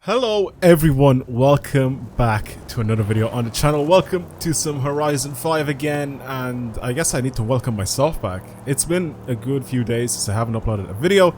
Hello everyone, welcome back to another video on the channel. Welcome to some Horizon 5 again, and I guess I need to welcome myself back. It's been a good few days since I haven't uploaded a video,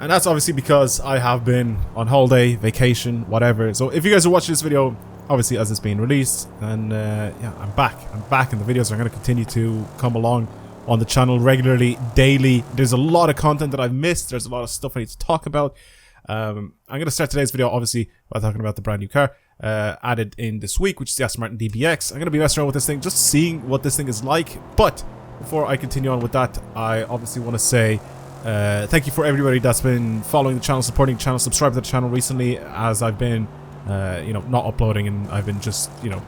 and that's obviously because I have been on holiday, vacation, whatever. So if you guys are watching this video, obviously as it's being released, and yeah, I'm back and the videos are going to continue to come along on the channel regularly, daily. There's a lot of content that I've missed, there's a lot of stuff I need to talk about. I'm going to start today's video, obviously, by talking about the brand new car added in this week, which is the Aston Martin DBX. I'm going to be messing around with this thing, just seeing what this thing is like. But before I continue on with that, I obviously want to say thank you for everybody that's been following the channel, supporting the channel, subscribing to the channel recently, as I've been, you know, not uploading, and I've been just, you know,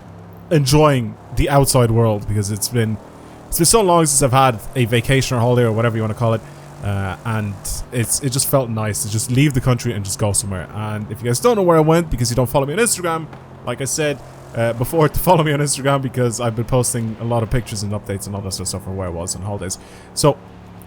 enjoying the outside world, because it's been so long since I've had a vacation or holiday or whatever you want to call it. And it just felt nice to just leave the country and just go somewhere. And if you guys don't know where I went because you don't follow me on Instagram, like I said before, to follow me on Instagram, because I've been posting a lot of pictures and updates and all that sort of stuff for where I was on holidays. So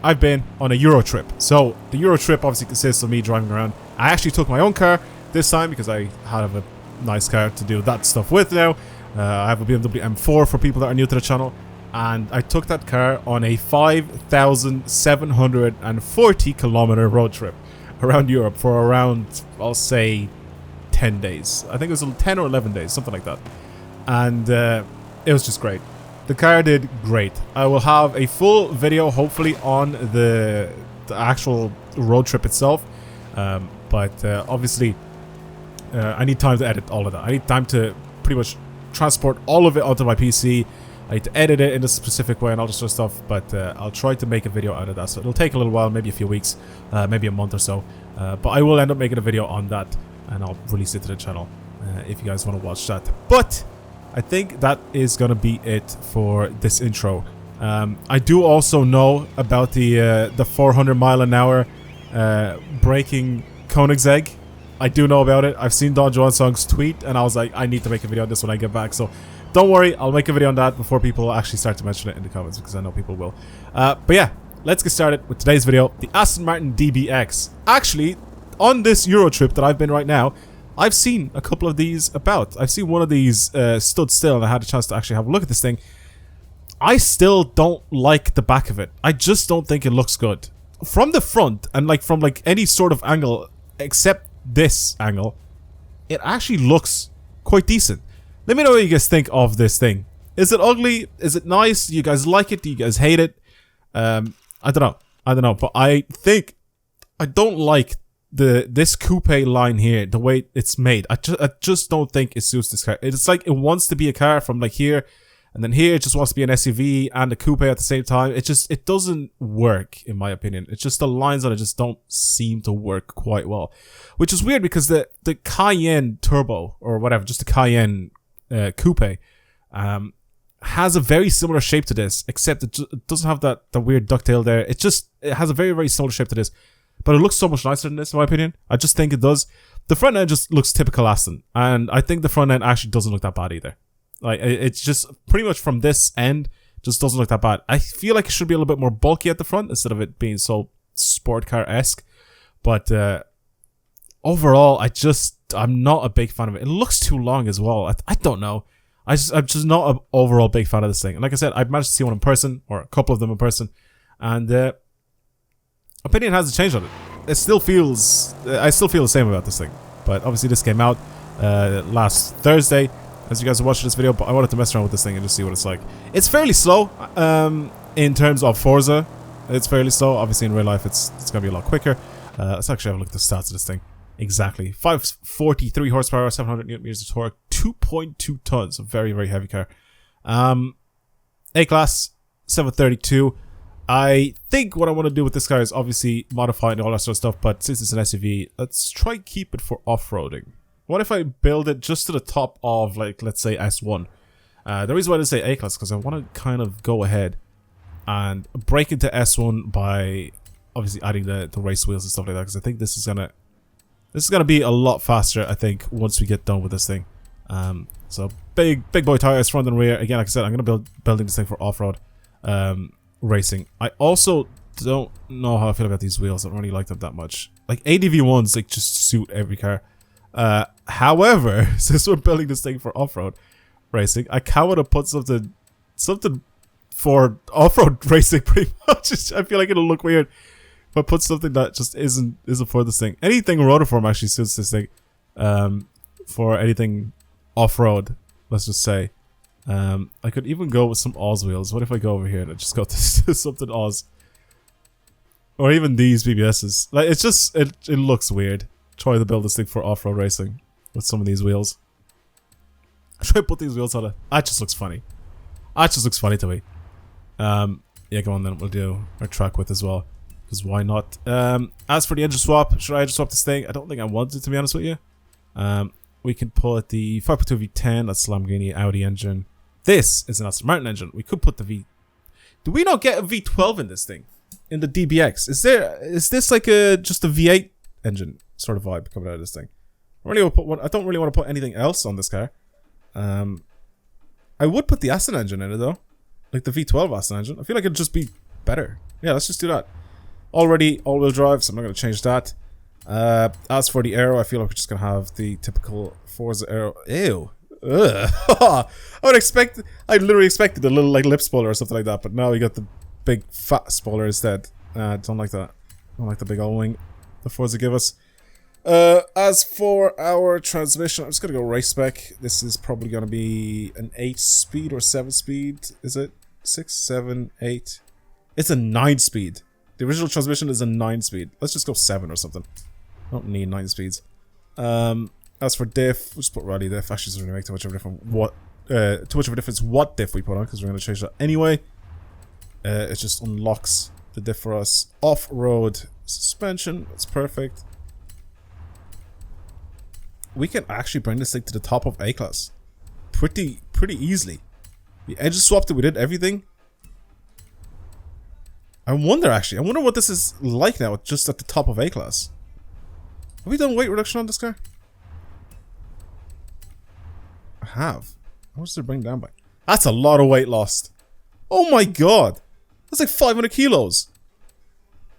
I've been on a Euro trip. So the Euro trip obviously consists of me driving around. I actually took my own car this time because I have a nice car to do that stuff with now. I have a BMW M4 for people that are new to the channel. And I took that car on a 5,740 kilometer road trip around Europe for around, I'll say, 10 days. I think it was 10 or 11 days, something like that. And it was just great. The car did great. I will have a full video, hopefully, on the actual road trip itself. But obviously, I need time to edit all of that. I need time to pretty much transport all of it onto my PC. I need to edit it in a specific way and all this sort of stuff, but I'll try to make a video out of that. So it'll take a little while, maybe a few weeks, maybe a month or so. But I will end up making a video on that, and I'll release it to the channel if you guys want to watch that. But I think that is going to be it for this intro. I do also know about the 400 mile an hour braking Koenigsegg. I do know about it. I've seen Don Johansson's tweet, and I was like, I need to make a video on this when I get back. So don't worry, I'll make a video on that before people actually start to mention it in the comments, because I know people will. But yeah, let's get started with today's video. The Aston Martin DBX. Actually, on this Euro trip that I've been right now, I've seen a couple of these about. I've seen one of these stood still, and I had a chance to actually have a look at this thing. I still don't like the back of it. I just don't think it looks good. From the front, and like from like any sort of angle, except this angle, it actually looks quite decent. Let me know what you guys think of this thing. Is it ugly? Is it nice? Do you guys like it? Do you guys hate it? I don't know. But I think I don't like this coupe line here, the way it's made. I just don't think it suits this car. It's like it wants to be a car from like here, and then here it just wants to be an SUV and a coupe at the same time. It doesn't work, in my opinion. It's just the lines on it just don't seem to work quite well, which is weird, because the Cayenne Turbo, or whatever, just the Cayenne coupe, has a very similar shape to this, except it doesn't have the weird ducktail there. It has a very, very similar shape to this, but it looks so much nicer than this, in my opinion. I just think it does. The front end just looks typical Aston, and I think the front end actually doesn't look that bad either. Like, it's just pretty much from this end, just doesn't look that bad. I feel like it should be a little bit more bulky at the front instead of it being so sport car-esque. But overall, I'm not a big fan of it. It looks too long as well. I don't know. I'm just not an overall big fan of this thing. And like I said, I've managed to see one in person, or a couple of them in person, and opinion hasn't changed on it. I still feel the same about this thing. But obviously this came out last Thursday, as you guys are watching this video, but I wanted to mess around with this thing and just see what it's like. It's fairly slow in terms of FORZA. It's fairly slow. Obviously in real life it's going to be a lot quicker. Let's actually have a look at the stats of this thing. Exactly. 543 horsepower, 700 newton meters of torque, 2.2 tons. A very, very heavy car. A-Class, 732. I think what I want to do with this car is obviously modify and all that sort of stuff, but since it's an SUV, let's try keep it for off-roading. What if I build it just to the top of, like, let's say S1? The reason why I didn't say A-Class, because I want to kind of go ahead and break into S1 by obviously adding the race wheels and stuff like that, because I think this is gonna be a lot faster, I think, once we get done with this thing. So big boy tires, front and rear. Again, like I said, I'm gonna building this thing for off-road racing. I also don't know how I feel about these wheels. I don't really like them that much. Like ADV ones, like, just suit every car. However, since we're building this thing for off-road racing, I kind of want to put something for off-road racing pretty much. I feel like it'll look weird if I put something that just isn't for this thing. Anything rotiform actually suits this thing. For anything off-road, let's just say. I could even go with some Oz wheels. What if I go over here and I just go to something Oz? Or even these BBSs. Like, it's just, it looks weird. Try to build this thing for off-road racing with some of these wheels. Try to put these wheels on it. That just looks funny. That just looks funny to me. Yeah, go on then. We'll do our track width as well. Because why not? As for the engine swap, should I engine swap this thing? I don't think I want it, to be honest with you. We can put the 5.2 V10, that's Lamborghini Audi engine. This is an Aston Martin engine. We could put the V... Do we not get a V12 in this thing? In the DBX? Is this like just a V8 engine sort of vibe coming out of this thing? I don't really want to put anything else on this car. I would put the Aston engine in it though. Like the V12 Aston engine. I feel like it'd just be better. Yeah, let's just do that. Already all-wheel drive, so I'm not going to change that. As for the aero, I feel like we're just going to have the typical Forza aero. Ew. Ugh. I literally expected a little like lip spoiler or something like that, but now we got the big fat spoiler instead. Don't like that. Don't like the big old wing the Forza give us. As for our transmission, I'm just going to go race spec. This is probably going to be an 8-speed or 7-speed. Is it? 6, 7, 8. It's a 9-speed. The original transmission is a 9-speed. Let's just go 7 or something. I don't need 9 speeds. As for diff, we'll just put rally diff. Actually, doesn't really make too much of a difference what diff we put on, because we're going to change that anyway. It just unlocks the diff for us. Off-road suspension, that's perfect. We can actually bring this thing to the top of A-class pretty easily. The engine swapped it, we did everything. I wonder what this is like now, just at the top of A-class. Have we done weight reduction on this car? I have. How much does it bring down by? That's a lot of weight lost. Oh my god. That's like 500 kilos.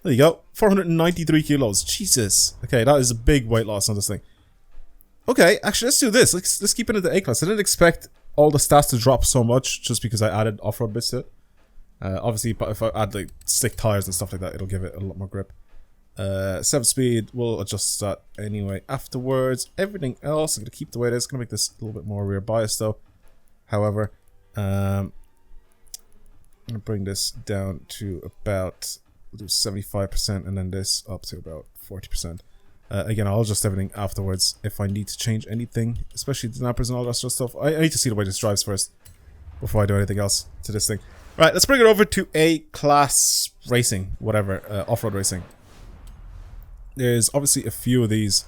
There you go. 493 kilos. Jesus. Okay, that is a big weight loss on this thing. Okay, actually, let's do this. Let's keep it at the A-class. I didn't expect all the stats to drop so much just because I added off-road bits to it. Obviously, but if I add like slick tires and stuff like that, it'll give it a lot more grip. 7-speed, we'll adjust that anyway afterwards. Everything else, I'm going to keep the way it is. Going to make this a little bit more rear bias though. However, I'm going to bring this down to about, we'll do 75% and then this up to about 40%. Again, I'll adjust everything afterwards if I need to change anything, especially the dampers and all that sort of stuff. I need to see the way this drives first before I do anything else to this thing. Right, let's bring it over to A-class racing, whatever, off-road racing. There's obviously a few of these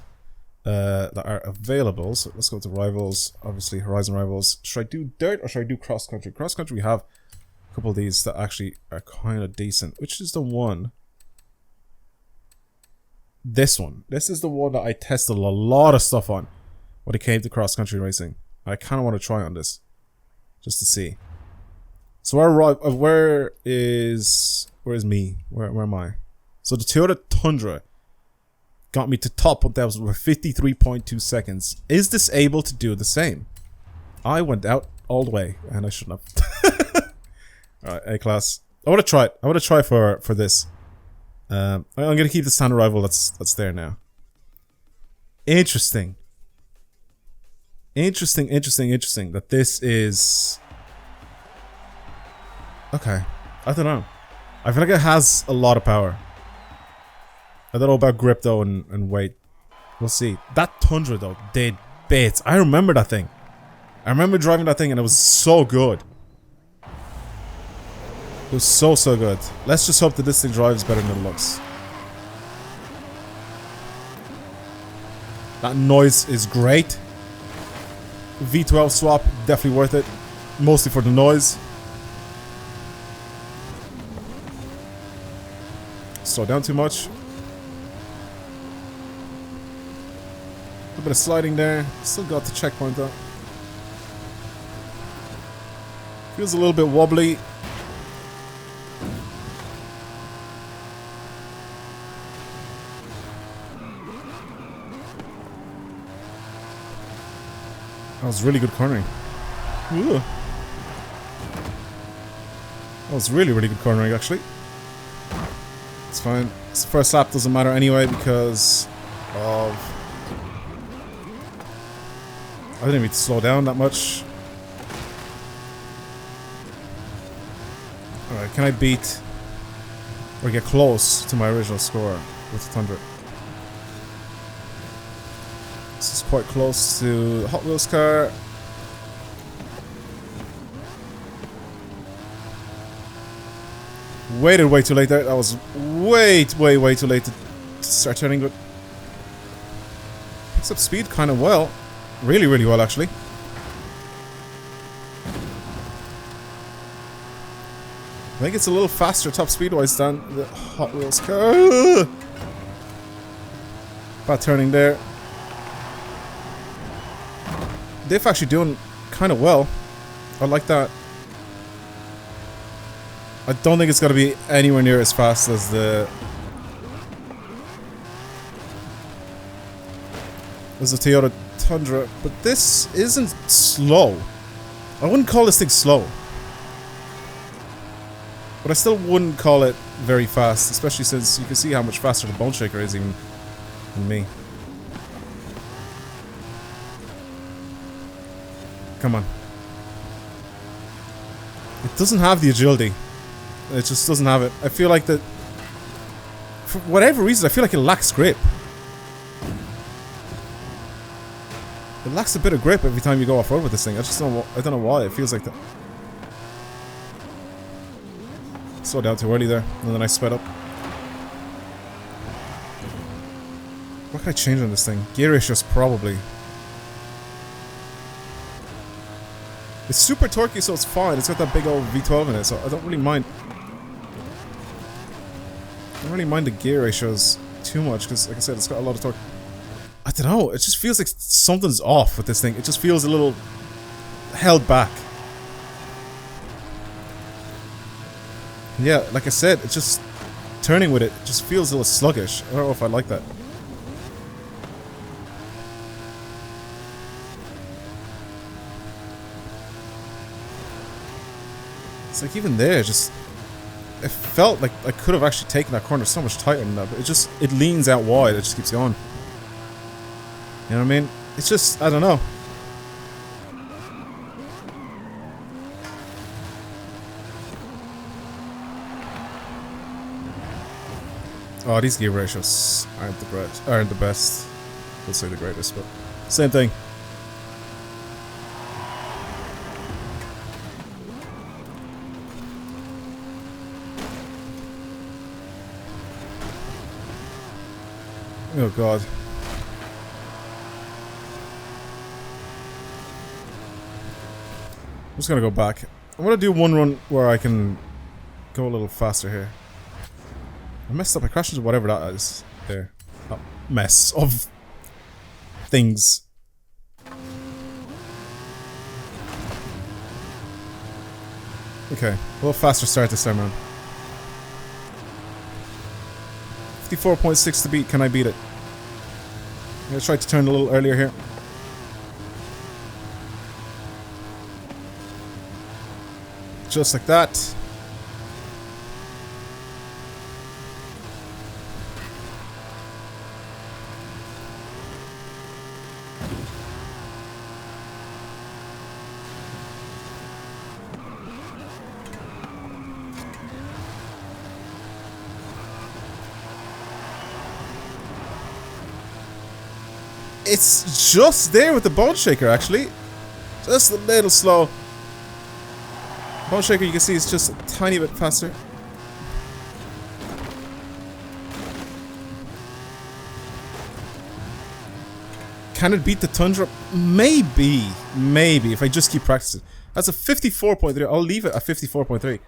that are available, so let's go to rivals, obviously Horizon Rivals. Should I do dirt or should I do cross-country? Cross-country, we have a couple of these that actually are kind of decent. Which is the one? This one. This is the one that I tested a lot of stuff on when it came to cross-country racing. I kind of want to try on this, just to see. So where is me? Where am I? So the Toyota Tundra got me to top 1000 with 53.2 seconds. Is this able to do the same? I went out all the way, and I shouldn't have. Alright, A-class. I want to try it. I want to try for this. I'm going to keep the standard rival that's there now. Interesting. Interesting that this is... Okay. I don't know. I feel like it has a lot of power. I don't know about grip though and weight. We'll see. That Tundra though did bits. I remember that thing. I remember driving that thing and it was so good. It was so good. Let's just hope that this thing drives better than it looks. That noise is great. V12 swap, definitely worth it. Mostly for the noise. Slow down too much. A bit of sliding there. Still got the checkpoint though. Feels a little bit wobbly. That was really good cornering. Ooh. That was really, really good cornering, actually. It's fine. This first lap doesn't matter anyway because of... I didn't need to slow down that much. Alright, can I beat or get close to my original score with the Tundra? This is quite close to the Hot Wheels car. Waited way too late there. That was way too late to start turning, but picks up speed kind of well. Really, really well, actually. I think it's a little faster top speed-wise than the Hot Wheels car. Bad turning there. Diff actually doing kind of well. I like that. I don't think it's going to be anywhere near as fast as the Toyota Tundra, but this isn't slow. I wouldn't call this thing slow, but I still wouldn't call it very fast, especially since you can see how much faster the Bone Shaker is even than me. Come on. It doesn't have the agility. It just doesn't have it. I feel like that, for whatever reason, I feel like it lacks grip. It lacks a bit of grip every time you go off-road with this thing. I just don't know, I don't know why it feels like that. Slowed down too early there, and then I sped up. What can I change on this thing? Gear ratios, probably. It's super torquey, so it's fine. It's got that big old V12 in it, so I don't really mind. I don't really mind the gear ratios too much, because, like I said, it's got a lot of torque. I don't know, it just feels like something's off with this thing. It just feels a little held back. Yeah, like I said, it's just turning with it just feels a little sluggish. I don't know if I like that. It's like even there, just it felt like I could have actually taken that corner so much tighter than that, but it leans out wide. It just keeps going. You know what I mean? It's just, I don't know. Oh, these gear ratios aren't the best. We'll say the greatest, but same thing. Oh god. I'm just gonna go back. I'm gonna do one run where I can go a little faster here. I messed up. I crashed into whatever that is. There. That mess of things. Okay. A little faster start this time around. 54.6 to beat. Can I beat it? I'm gonna try to turn a little earlier here. Just like that. It's just there with the Bone Shaker, actually. Just a little slow. Bone Shaker, you can see, it's just a tiny bit faster. Can it beat the Tundra? Maybe. Maybe, if I just keep practicing. That's a 54.3. I'll leave it at 54.3.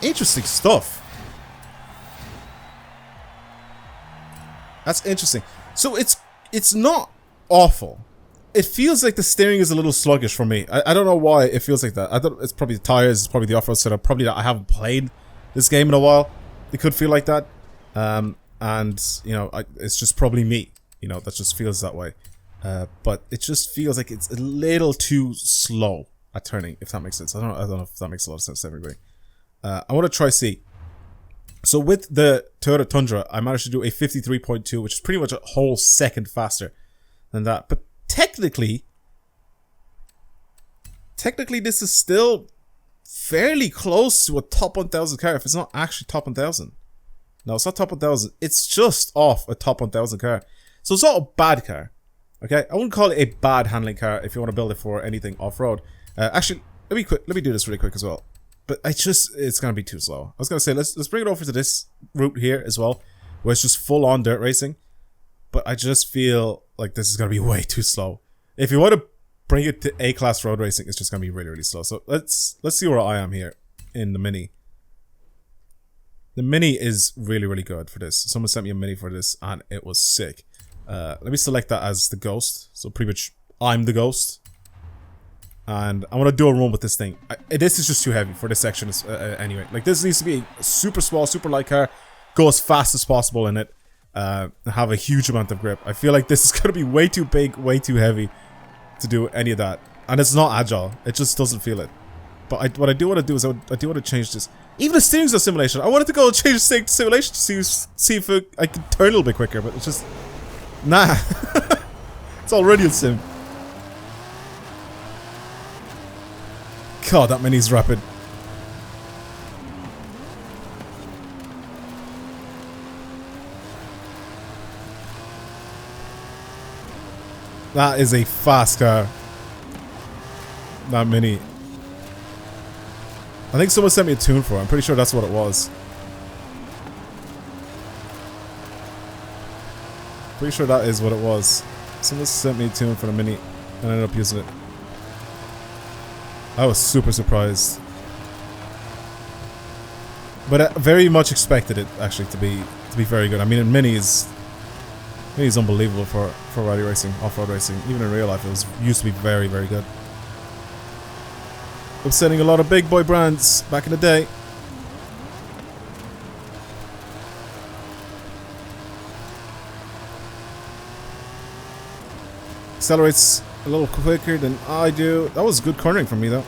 Interesting stuff. That's interesting. So it's not awful. It feels like the steering is a little sluggish for me. I don't know why it feels like that. I don't. It's probably the tires. It's probably the off-road setup. Probably that I haven't played this game in a while. It could feel like that. And you know, it's just probably me. You know, that just feels that way. but it just feels like it's a little too slow at turning, if that makes sense. I don't know if that makes a lot of sense to everybody. I want to try C. So with the Toyota Tundra, I managed to do a 53.2, which is pretty much a whole second faster than that. But technically this is still fairly close to a top 1000 car, if it's not actually top 1000. No, it's not top 1000. It's just off a top 1000 car. So it's not a bad car. Okay, I wouldn't call it a bad handling car if you want to build it for anything off-road. Actually, let me do this really quick as well. But it's gonna be too slow. I was gonna say let's bring it over to this route here as well, where it's just full on dirt racing. But I just feel like this is gonna be way too slow. If you want to bring it to A-class road racing, it's just gonna be really, really slow. So let's see where I am here in the Mini. The Mini is really, really good for this. Someone sent me a Mini for this, and it was sick. Let me select that as the Ghost. So pretty much I'm the Ghost. And I want to do a run with this thing. This is just too heavy for this section anyway. Like, this needs to be a super small, super light car. Go as fast as possible in it. Have a huge amount of grip. I feel like this is going to be way too big, way too heavy to do any of that. And it's not agile. It just doesn't feel it. But what I do want to do is I do want to change this. Even the steering's a simulation. I wanted to go and change the steering to simulation to see if I can turn a little bit quicker. But it's just... Nah. It's already a sim. God, that Mini's rapid. That is a fast car. That Mini. I think someone sent me a tune for it. I'm pretty sure that's what it was. Pretty sure that is what it was. Someone sent me a tune for the Mini and I ended up using it. I was super surprised. But I very much expected it actually to be very good. I mean, Mini is unbelievable for rally racing, off-road racing. Even in real life, it used to be very, very good. Upsetting a lot of big boy brands back in the day. Accelerates a little quicker than I do. That was good cornering from me though.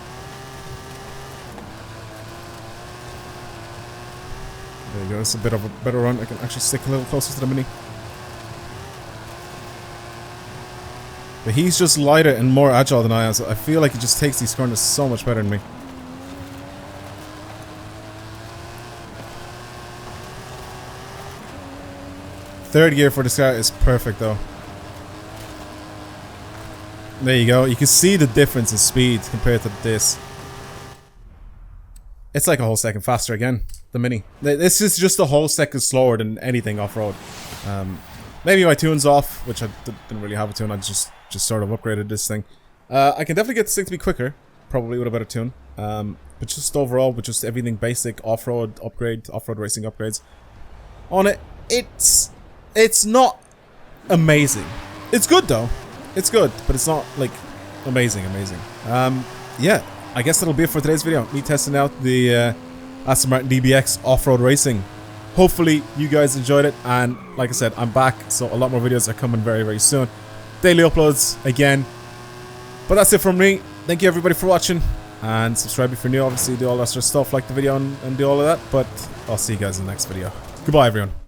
There you go, it's a bit of a better run. I can actually stick a little closer to the Mini. But he's just lighter and more agile than I am, so I feel like he just takes these corners so much better than me. Third gear for this car is perfect though. There you go. You can see the difference in speed compared to this. It's like a whole second faster again, the Mini. This is just a whole second slower than anything off-road. Maybe my tune's off, which I didn't really have a tune. I just sort of upgraded this thing. I can definitely get this thing to be quicker, probably with a better tune. But just overall, with just everything basic off-road upgrade, off-road racing upgrades on it, it's not amazing. It's good though. It's good, but it's not like amazing. Yeah, I guess that'll be it for today's video. Me testing out the Aston Martin DBX off-road racing. Hopefully you guys enjoyed it, and like I said, I'm back, so a lot more videos are coming very, very soon. Daily uploads again. But that's it from me. Thank you everybody for watching, and subscribe if you're new. Obviously do all that sort of stuff, like the video and do all of that. But I'll see you guys in the next video. Goodbye everyone.